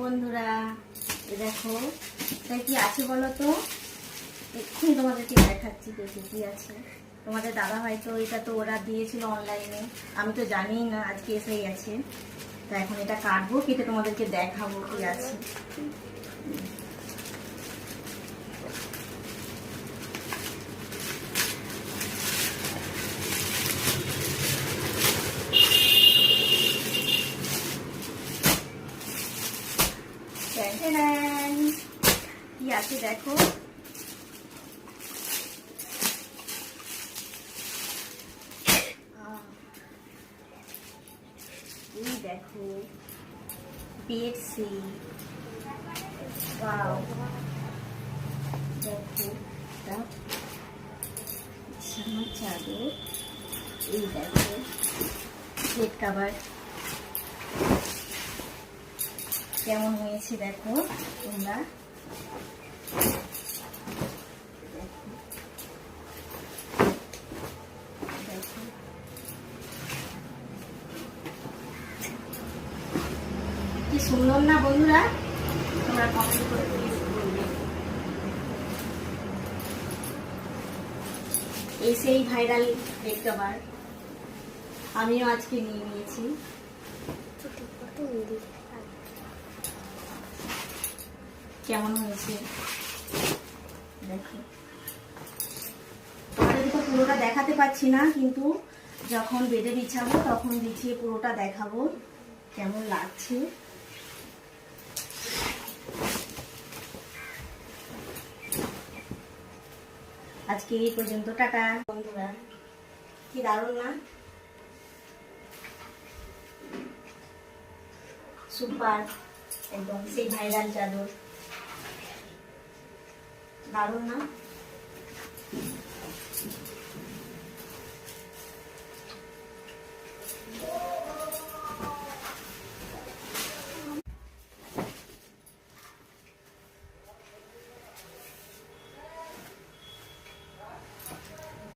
বন্ধুরা, দেখো তাই কি আছে বলো তো। এক্ষুনি তোমাদেরকে দেখাচ্ছি কি আছে। তোমাদের দাদা হয়তো এটা তো অর্ডার দিয়েছিল অনলাইনে, আমি তো জানিই না, আজকে এসেই গেছে। তা এখন এটা কাটবো, কেটে তোমাদেরকে দেখাবো কি আছে। কি আছে দেখো। এই দেখো বেডশিট, ওয়াও দেখো বিছানার চাদর, এই দেখো বেড কভার কেমন হয়েছে দেখো তোমরা। কি সুন্দর না বন্ধুরা, তোমরা কমেন্ট করে বলবে। এই সেই ভাইরাল বেড কভার, আমিও আজকে নিয়ে নিয়েছি। কেমন হয়েছে দেখো। তোমাদেরকে তো পুরোটা দেখাতে পাচ্ছি না, কিন্তু যখন বেডে বিছাবো তখন বিছিয়ে পুরোটা দেখাবো কেমন লাগছে। আজকে এই পর্যন্ত, টাটা বন্ধুরা। কি দারুণ না, সুপার একদম সেই ভাইরাল চাদর, দারুণ না।